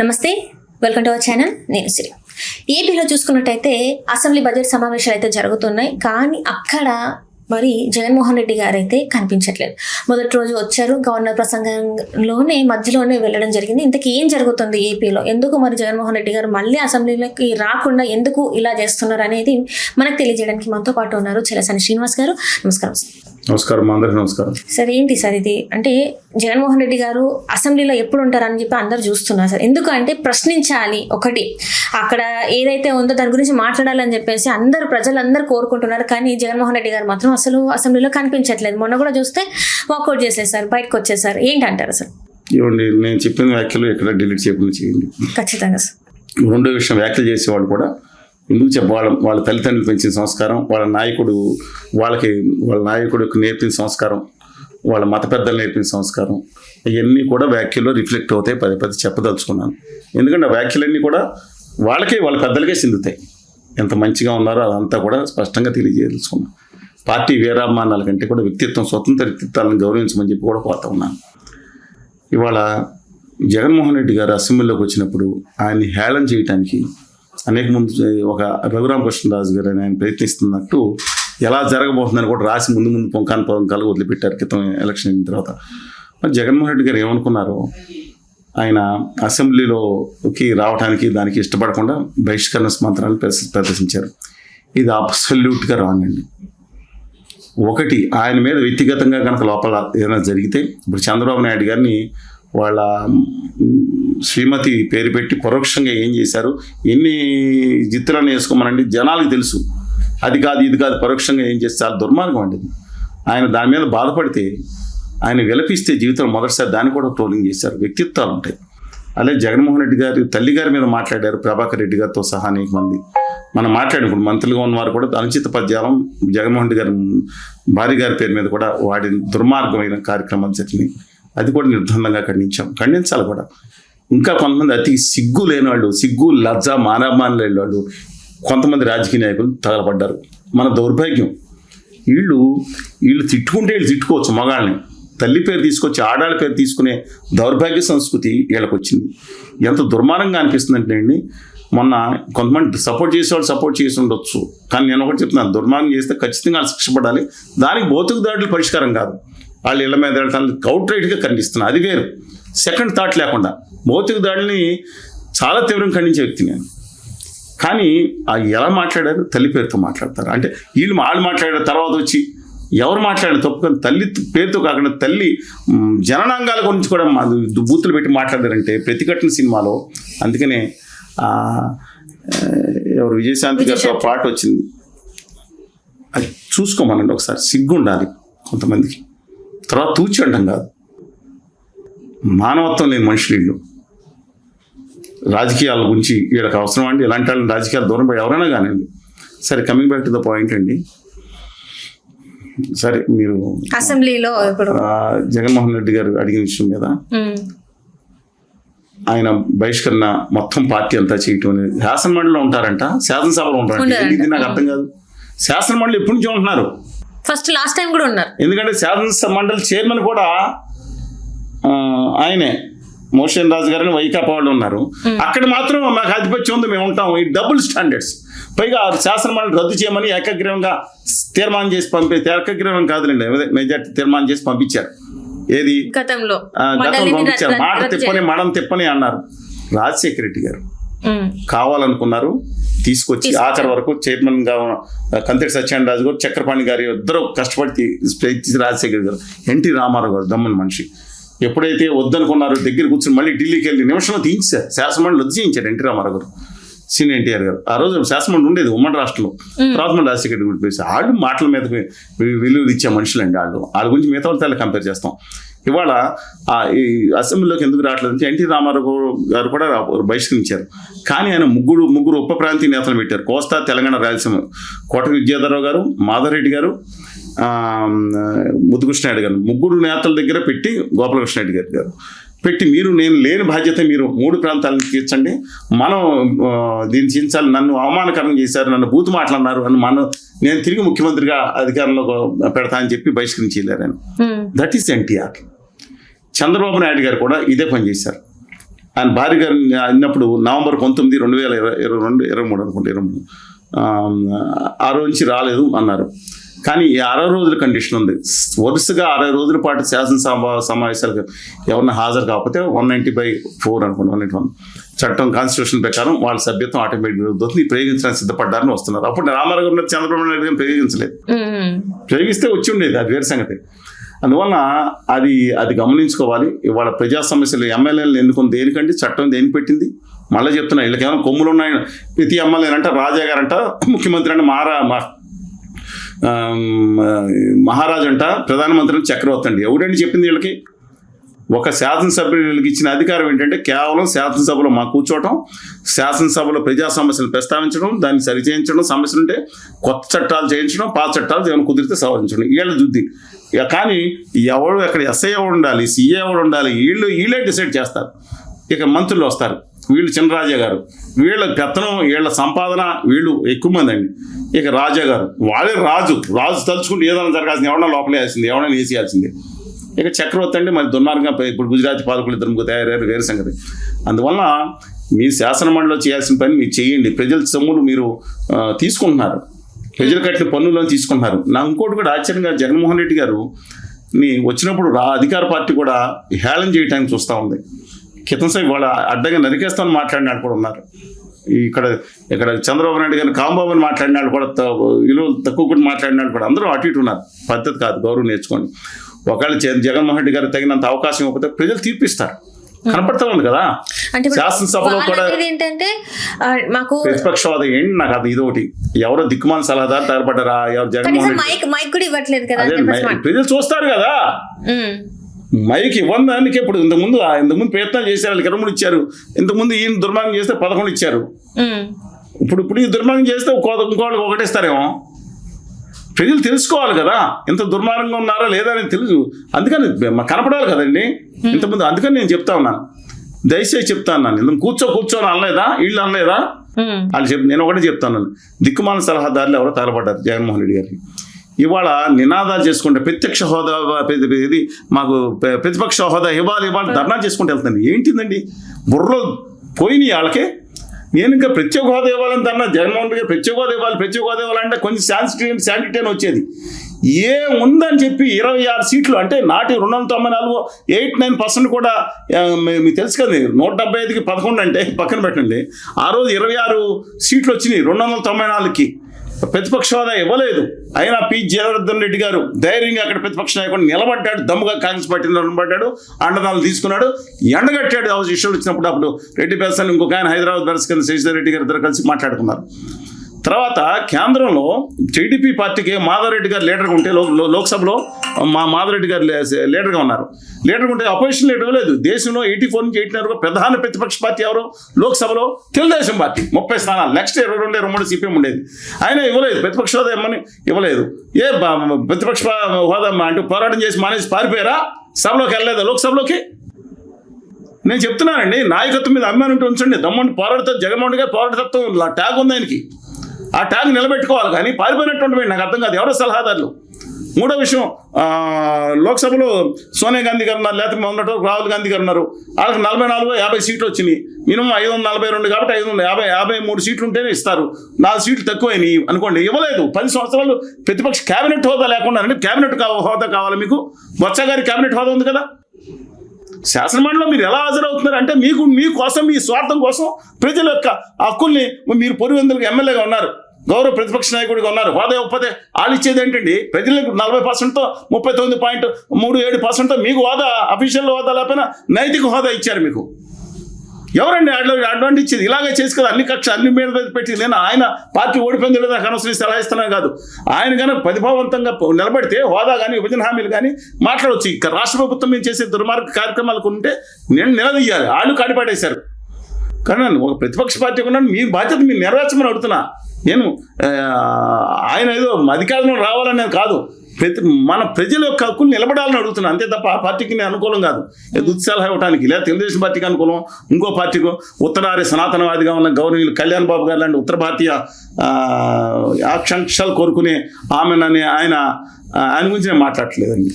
నమస్తే, welcome to our channel. నేను శ్రీ. ఏపీలో చూసుకున్నట్టయితే అసెంబ్లీ బడ్జెట్ సమావేశాలు అయితే జరుగుతున్నాయి. కానీ అక్కడ మరి జగన్మోహన్ రెడ్డి గారు అయితే కనిపించట్లేదు. మొదటి రోజు వచ్చారు, గవర్నర్ ప్రసంగంలోనే మధ్యలోనే వెళ్ళడం జరిగింది. ఇంతకీ ఏం జరుగుతుంది ఏపీలో, ఎందుకు మరి జగన్మోహన్ రెడ్డి గారు మళ్ళీ అసెంబ్లీలోకి రాకుండా ఎందుకు ఇలా చేస్తున్నారు అనేది మనకు తెలియజేయడానికి మనతో పాటు ఉన్నారు చెలసాని శ్రీనివాస్ గారు. నమస్కారం సార్. నమస్కారం, అందరికీ నమస్కారం. సార్, ఏంటి సార్ ఇది? అంటే జగన్మోహన్ రెడ్డి గారు అసెంబ్లీలో ఎప్పుడు ఉంటారని చెప్పి అందరు చూస్తున్నారు సార్. ఎందుకంటే ప్రశ్నించాలి, ఒకటి అక్కడ ఏదైతే ఉందో దాని గురించి మాట్లాడాలని చెప్పేసి ప్రజలందరూ కోరుకుంటున్నారు. కానీ జగన్మోహన్ రెడ్డి గారు మాత్రం అసలు అసెంబ్లీలో కనిపించట్లేదు. మొన్న కూడా చూస్తే వాకౌట్ చేసేసారు, బయటకు వచ్చేసారు. ఏంటంటారు సార్? ఇవ్వండి, నేను చెప్పిన వ్యాఖ్యలు ఎక్కడ డిలీట్ చేయకుండా చేయండి. ఖచ్చితంగా సార్. రెండో విషయం, వ్యాఖ్యలు చేసేవాళ్ళు కూడా ఎందుకు వాళ్ళ తల్లిదండ్రులు పెంచిన సంస్కారం, వాళ్ళ నాయకుడు నేర్పిన సంస్కారం, వాళ్ళ మత పెద్దలు నేర్పిన సంస్కారం, ఇవన్నీ కూడా వ్యాఖ్యల్లో రిఫ్లెక్ట్ అవుతాయి. పదే చెప్పదలుచుకున్నాను. ఎందుకంటే ఆ వ్యాఖ్యలన్నీ కూడా వాళ్ళ పెద్దలకే చెందుతాయి. ఎంత మంచిగా ఉన్నారో అదంతా కూడా స్పష్టంగా తెలియజేయదలుచుకున్నాను. పార్టీ వీరాభిమానాల కంటే కూడా స్వతంత్ర వ్యక్తిత్వాలను గౌరవించమని చెప్పి కూడా కోరుతా ఉన్నాను. ఇవాళ జగన్మోహన్ రెడ్డి గారు అసెంబ్లీలోకి వచ్చినప్పుడు ఆయన్ని హేళన చేయడానికి అనేక ముందు ఒక రఘురామకృష్ణరాజు గారు ఆయన ప్రయత్నిస్తున్నట్టు ఎలా జరగబోతుందని కూడా రాసి ముందు పొంకాలు వదిలిపెట్టారు క్రితం ఎలక్షన్ అయిన తర్వాత. మరి జగన్మోహన్ రెడ్డి గారు ఏమనుకున్నారో, ఆయన అసెంబ్లీలోకి రావడానికి దానికి ఇష్టపడకుండా బహిష్కరణ మంత్రాలు ప్రదర్శించారు. ఇది అబ్సల్యూట్గా రాంగ్ అండి. ఒకటి, ఆయన మీద వ్యక్తిగతంగా కనుక లోపల ఏదైనా జరిగితే, ఇప్పుడు చంద్రబాబు నాయుడు గారిని వాళ్ళ శ్రీమతి పేరు పెట్టి పరోక్షంగా ఏం చేశారు, ఎన్ని జిత్తులను వేసుకోమనండి, జనాలకు తెలుసు. అది కాదు ఇది కాదు, పరోక్షంగా ఏం చేస్తే చాలా దుర్మార్గం అండి. ఆయన దాని మీద బాధపడితే, ఆయన విలపిస్తే జీవితంలో మొదటిసారి దాన్ని కూడా ట్రోలింగ్ చేశారు. వ్యక్తిత్వాలు ఉంటాయి. అలాగే జగన్మోహన్ రెడ్డి గారి తల్లి గారి మీద మాట్లాడారు, ప్రభాకర్ రెడ్డి గారితో సహా అనేక మంది. మనం మాట్లాడినప్పుడు మంత్రులుగా ఉన్నవారు కూడా అనుచిత పద్యాలం జగన్మోహన్ రెడ్డి గారి భార్య గారి పేరు మీద కూడా వాడిన దుర్మార్గమైన కార్యక్రమాలు జరిగినాయి. అది కూడా నిర్బంధంగా ఖండించాలి కూడా. ఇంకా కొంతమంది అతి సిగ్గు లేని వాళ్ళు, సిగ్గు లజ్జ మానవమానం లేని వాళ్ళు కొంతమంది రాజకీయ నాయకులు తగలపడ్డారు. మన దౌర్భాగ్యం. వీళ్ళు తిట్టుకుంటే వీళ్ళు తిట్టుకోవచ్చు, మగాళ్ళని తల్లి పేరు తీసుకొచ్చి ఆడాళ్ళ పేరు తీసుకునే దౌర్భాగ్య సంస్కృతి వీళ్ళకి వచ్చింది. ఎంత దుర్మార్గంగా అనిపిస్తుందంటే అండి, మొన్న కొంతమంది సపోర్ట్ చేసేవాళ్ళు సపోర్ట్ చేసి ఉండొచ్చు, కానీ నేను ఒకటి చెప్తున్నాను, దుర్మార్గం చేస్తే ఖచ్చితంగా శిక్ష పడాలి. దానికి భౌతిక దాడులు పరిష్కారం కాదు. వాళ్ళు ఇళ్ల మీద వెళ్ళటానికి అవుట్ రైట్గా ఖండిస్తున్నారు, అది వేరు. సెకండ్ థాట్ లేకుండా భౌతిక దాడిని చాలా తీవ్రంగా ఖండించే వ్యక్తి నేను. కానీ ఎలా మాట్లాడారు, తల్లి పేరుతో మాట్లాడతారు. అంటే వాళ్ళు మాట్లాడారు, తర్వాత వచ్చి ఎవరు మాట్లాడారు తప్పుకొని తల్లి పేరుతో కాకుండా తల్లి జననాంగాల గురించి కూడా బూతులు పెట్టి మాట్లాడారంటే ప్రతిఘటన సినిమాలో. అందుకనే ఎవరు విజయశాంతి గారితో పాట వచ్చింది, అది చూసుకోమనండి ఒకసారి. సిగ్గు ఉండాలి కొంతమందికి. తర్వాత తూచి అంటాం కాదు, మానవత్వం లేని మనుషులు వీళ్ళు. రాజకీయాల గురించి వీళ్ళకి అవసరం అండి. ఇలాంటి వాళ్ళని రాజకీయాలు దూరం పడి ఎవరైనా కానివ్వండి. సరే, coming back to the point అండి. సరే, మీరు అసెంబ్లీలో జగన్మోహన్ రెడ్డి గారు అడిగిన విషయం మీద ఆయన బహిష్కరణ మొత్తం పార్టీ అంతా చేయటం అనేది, శాసనమండలిలో ఉంటారంట, శాసనసభలో ఉంటారంట. ఇది నాకు అర్థం కాదు. శాసనమండలి ఎప్పటి నుంచి ఉంటున్నారు? లాస్ట్ టైం కూడా ఉన్నారు. ఎందుకంటే శాసనమండలి చైర్మన్ కూడా ఆయనే, మోషన్ రాజు గారిని వైకాపా వాళ్ళు ఉన్నారు. అక్కడ మాత్రం మాకు ఆధిపత్యం ఉంది, మేము ఉంటాం. ఈ డబుల్ స్టాండర్డ్స్. పైగా శాసనమండలి రద్దు చేయమని ఏకగ్రీవంగా తీర్మానం చేసి ఏకగ్రీవం కాదులేండి, మెజార్టీ తీర్మానం చేసి పంపించారు. ఏది గతంలో పంపించారు. మాట తిప్పని మడం తిప్పని అన్నారు. రాజశేఖర రెడ్డి గారు కావాలనుకున్నారు, తీసుకొచ్చి ఆఖరి వరకు చైర్మన్ గా కంతెటి సత్యనారాయణ గారు, చక్రపాణి గారు ఇద్దరు కష్టపడి రాజశేఖర గారు, ఎన్టీ రామారావు గారు దమ్మని మనిషి. ఎప్పుడైతే వద్దనుకున్నారో దగ్గర కూర్చొని మళ్ళీ ఢిల్లీకి వెళ్ళి నిమిషంలో తీయించారు. శాసనమండలి రద్దు చేయించారు ఎన్టీ రామారావు గారు, సీనియర్ ఎన్టీఆర్ గారు. ఆ రోజు శాసనమండలి ఉండేది ఉమ్మడి రాష్ట్రంలో. తర్వాత మళ్ళీ రాజశేఖర రెడ్డి గురించి వాళ్ళు మాటల మీద విలువ ఇచ్చే మనుషులండి వాళ్ళ గురించి మిగతా వాళ్ళతో కంపేర్ చేస్తాం. ఇవాళ ఈ అసెంబ్లీలోకి ఎందుకు రావట్లేదంటే ఎన్టీ రామారావు గారు కూడా బహిష్కరించారు. కానీ ఆయన ముగ్గురు ఉప ప్రాంతీయ నేతలు పెట్టారు. కోస్తా, తెలంగాణ, రాయలసీమ. కోట విజయధరరావు గారు, మాధవరెడ్డి గారు, ముద్దుకృష్ణారెడ్డి గారు, ముగ్గురు నేతల దగ్గర పెట్టి గోపాలకృష్ణారెడ్డి గారు పెట్టి, నేను లేని బాధ్యత మీరు 3 ప్రాంతాలను తీర్చండి, మనం దీన్ని చించాలి, నన్ను అవమానకరం చేశారు, నన్ను బూతు మాట్లాడినారు అని నేను తిరిగి ముఖ్యమంత్రిగా అధికారంలో పెడతా అని చెప్పి బహిష్కరించి వెళ్ళారు ఆయన. That is NTR. చంద్రబాబు నాయుడు గారు కూడా ఇదే పని చేశారు. ఆయన భార్య గారు అయినప్పుడు నవంబర్ 19, 2023 అనుకుంటే 23 ఆ రోజు నుంచి రాలేదు అన్నారు. కానీ ఈ 60 రోజుల కండిషన్ ఉంది. వరుసగా 60 రోజుల పాటు శాసనసభ సమావేశాలకు ఎవరిని హాజరు కాకపోతే 190/4 అనుకోండి, 191 చట్టం కాన్స్టిట్యూషన్ ప్రకారం వాళ్ళ సభ్యత్వం ఆటోమేటిక్ అవుతుంది. ప్రయోగించడానికి సిద్ధపడ్డారని వస్తున్నారు. అప్పుడు రామారావు గారు చంద్రబాబు నాయుడు గారిని ప్రయోగించలేదు. ప్రయోగిస్తే వచ్చి ఉండేది, అది వేరే సంగతి. అందువల్ల అది గమనించుకోవాలి. ఇవాళ ప్రజా సమస్యలు ఎమ్మెల్యేలను ఎన్నుకుని దేనికంటే చట్టం దేనికి పెట్టింది? మళ్ళీ చెప్తున్నా, వీళ్ళకి ఏమైనా కొమ్ములు ఉన్నాయి. ప్రతి ఎమ్మెల్యేనంట రాజా గారంట, ముఖ్యమంత్రి అంటే మహారాజు అంట, ప్రధానమంత్రి అంటే చక్రవర్తి అండి. ఎవడండి చెప్పింది వీళ్ళకి? ఒక శాసనసభ్యులకి ఇచ్చిన అధికారం ఏంటంటే కేవలం శాసనసభలో కూర్చోవటం, శాసనసభలో ప్రజా సమస్యలు ప్రస్తావించడం, దాన్ని సరిచేయించడం, సమస్యలు ఉంటే కొత్త చట్టాలు చేయించడం, పాత చట్టాలు ఏమైనా కుదిరితే సవరించడం, వీళ్ళ జుద్ది. కానీ ఎవడు అక్కడ ఎస్ఐ ఎవడు ఉండాలి, సిఏ ఎవడు ఉండాలి, వీళ్ళే డిసైడ్ చేస్తారు. ఇక మంత్రులు వస్తారు, వీళ్ళు చినరాజా గారు, వీళ్ళ పెత్తనం, వీళ్ళ సంపాదన, వీళ్ళు ఎక్కువ మంది అండి. ఇక రాజా గారు, వాళ్ళే రాజు తలుచుకుంటే ఏదైనా జరగాల్సింది, ఎవడన్నా లోపలే వేసింది, ఎవడైనా వేసేయాల్సింది. ఇక చక్రవర్తి అంటే మరి దుర్మార్గంగా ఇప్పుడు గుజరాతీ పాలకులు ఇద్దరు తయారయ్యారు, వేరే సంగతి. అందువల్ల మీ శాసనమండలిలో చేయాల్సిన పని మీరు చేయండి. ప్రజల సొమ్ములు మీరు తీసుకుంటున్నారు, ప్రజలు కట్టిన పన్నులను తీసుకుంటున్నారు. ఇంకోటి కూడా ఆశ్చర్యంగా, జగన్మోహన్ రెడ్డి గారు వచ్చినప్పుడు అధికార పార్టీ కూడా హేళన చేయడానికి చూస్తూ ఉంది. కితంసేపు వాళ్ళ అడ్డగా నరికేస్తామని మాట్లాడిన వాళ్ళు కూడా ఉన్నారు. ఇక్కడ చంద్రబాబు నాయుడు గారిని కాంబాబు అని మాట్లాడిన వాళ్ళు కూడా, విలువ తక్కువ కూడా మాట్లాడిన వాళ్ళు కూడా అందరూ అటు ఇటు ఉన్నారు. పద్ధతి కాదు, గౌరవం నేర్చుకోండి. ఒకవేళ జగన్మోహన్ రెడ్డి గారు తగినంత అవకాశం ఇవ్వకపోతే ప్రజలు తీర్పిస్తారు. కనపడతా ఉంది కదా శాసనసభలో కూడా. ఏంటంటే మాకు ప్రతిపక్ష హోదా ఏంటి నాకు అది ఇదొకటి. ఎవరో దిక్కుమాల సలహాదారు తయారుపడ్డారా? ఎవరు జగన్మోహన్ రెడ్డి ప్రజలు చూస్తారు కదా. మైక్ ఇవ్వడానికి ఇప్పుడు ఇంతకుముందు ప్రయత్నం చేశారు, 23 ఇచ్చారు. ఇంతకుముందు ఈయన దుర్మార్గం చేస్తే 11 ఇచ్చారు. ఇప్పుడు ఈ దుర్మార్గం చేస్తే ఇంకోళ్ళకి ఒకటేస్తారేమో. ప్రజలు తెలుసుకోవాలి కదా ఎంత దుర్మార్గంగా ఉన్నారా లేదా అని తెలుసు. అందుకని కనపడాలి కదండి ఇంతకుముందు. అందుకని నేను చెప్తా ఉన్నాను, దయచేసి చెప్తా ఉన్నాను. ఇంత కూర్చోని అనలేదా, వీళ్ళు అనలేదా? వాళ్ళు నేను ఒకటే చెప్తాను, దిక్కుమాల సలహాదారులు ఎవరో తగలబడ్డారు జగన్మోహన్ రెడ్డి గారికి. ఇవాళ నినాదాలు చేసుకుంటే ప్రత్యక్ష హోదా, ఇది మాకు ప్రతిపక్ష హోదా ఇవ్వాలి ధర్నా చేసుకుంటూ వెళ్తుంది. ఏంటిదండి బుర్రలో పోయినాయి వాళ్ళకే. నేను ఇంకా ప్రత్యేక హోదా ఇవ్వాలని ధర్నా, జగన్మోహన్ రెడ్డి గారు ప్రత్యేక హోదా ఇవ్వాలంటే కొంచెం శానిటీ అని వచ్చేది. ఉందని చెప్పి 26 సీట్లు అంటే నాటి 294, 89% కూడా మీకు తెలుసు కదా. 175కి 11 అంటే పక్కన పెట్టండి. ఆ రోజు 26 సీట్లు వచ్చినాయి 294కి. ప్రతిపక్ష హోదా ఇవ్వలేదు. అయినా పి. జయవర్ధన్ రెడ్డి గారు ధైర్యంగా అక్కడ ప్రతిపక్ష నాయకుడు నిలబడ్డాడు, దమ్ముగా కాంగ్రెస్ పార్టీలో నిలబడ్డాడు, అండదాలు తీసుకున్నాడు, ఎండగట్టాడు. ఆ విషయాలు వచ్చినప్పుడు అప్పుడు రెడ్డి బెల్సన్ ఇంకొక ఆయన హైదరాబాద్ బెల్స్ కింద శశిధర్ రెడ్డి గారు ఇద్దరు కలిసి మాట్లాడుకున్నారు. తర్వాత కేంద్రంలో టీడీపీ పార్టీకి మాధవరెడ్డి గారు లీడర్గా ఉంటే లోక్సభలో మాధవరెడ్డి గారు లీడర్గా ఉన్నారు. లీడర్గా ఉంటే అపోజిషన్ లీడర్ ఇవ్వలేదు. దేశంలో 84 నుంచి 89 ప్రధాన ప్రతిపక్ష పార్టీ ఎవరు లోక్సభలో? తెలుగుదేశం పార్టీ 30 స్థానాలు. నెక్స్ట్ 22, 23 సిపిఎం ఉండేది. ఆయన ఇవ్వలేదు, ప్రతిపక్ష హోదా ఇవ్వమని ఇవ్వలేదు. ప్రతిపక్ష హోదా అంటూ పోరాటం చేసి మానేసి పారిపోయారా? సభలోకి వెళ్ళలేదా లోక్సభలోకి? నేను చెప్తున్నానండి, నాయకత్వం మీద అభిమానం ఉంటే ఉంచండి. దమ్ముండి పోరాడుతా, జగన్మోహన్ గారు పోరాటతత్వం ట్యాగ్ ఉంది ఆయనకి. ఆ ట్యాగ్ నిలబెట్టుకోవాలి. కానీ పారిపోయినటువంటి నాకు అర్థం కాదు ఎవరో సలహాదారులు. మూడో విషయం, లోక్సభలో సోనియా గాంధీ గారు ఉన్నారు, లేకపోతే ఉన్నట్టు రాహుల్ గాంధీ గారు ఉన్నారు. వాళ్ళకి 44, 50 సీట్లు వచ్చినాయి. మినిమం 542 కాబట్టి 553 సీట్లు ఉంటేనే ఇస్తారు. 4 సీట్లు తక్కువైనాయి అనుకోండి, ఇవ్వలేదు. 10 సంవత్సరాలు ప్రతిపక్ష క్యాబినెట్ హోదా లేకుండా. క్యాబినెట్ హోదా కావాలి మీకు? బొత్స గారి క్యాబినెట్ హోదా ఉంది కదా. శాసనమండలిలో మీరు ఎలా హాజరవుతున్నారు అంటే మీకోసం, మీ స్వార్థం కోసం ప్రజల యొక్క హక్కుల్ని మీరు పొరివెందులకు ఎమ్మెల్యేగా ఉన్నారు, గౌరవ ప్రతిపక్ష నాయకుడిగా ఉన్నారు. హోదా ఇవ్వకపోతే వాళ్ళు ఇచ్చేది ఏంటండి? ప్రజలకు 40%తో 39.37% మీకు హోదా, అఫీషియల్ హోదా లేకపోయినా నైతిక హోదా ఇచ్చారు మీకు. ఎవరండి అడ్వాంటేజ్ ఇచ్చేది? ఇలాగే చేసి కదా అన్ని మీద పెట్టి. నేను ఆయన పార్టీ ఓడిపోయింది లేదా అనవసరం సలహా ఇస్తున్నాను కాదు. ఆయన కనుక ప్రతిభావంతంగా నిలబడితే హోదా కానీ విభజన హామీలు కానీ మాట్లాడవచ్చు. ఇక రాష్ట్ర ప్రభుత్వం మేము చేసే దుర్మార్గ కార్యక్రమాలకు ఉంటే నేను నిలదీయాలి. వాళ్ళు కాడిపడేశారు. కానీ ఒక ప్రతిపక్ష పార్టీ ఉన్నాను, మీ బాధ్యత మీరు నెరవేర్చమని అడుగుతున్నా. నేను ఆయన ఏదో అధికారంలో రావాలని నేను కాదు, మన ప్రజల యొక్క హక్కులు నిలబడాలని అడుగుతున్నా అంతే తప్ప ఆ పార్టీకి నేను అనుకూలం కాదు దుస్సలహా ఇవ్వడానికి. లేదా తెలుగుదేశం పార్టీకి అనుకూలం, ఇంకో పార్టీకో, ఉత్తరాది సనాతనవాదిగా ఉన్న గౌరవనీయులు కళ్యాణ్ బాబు గారు లాంటి ఉత్తర భారతీయ ఆకాంక్షలు కోరుకునే ఆమెనని ఆయన గురించి నేను మాట్లాడట్లేదండి.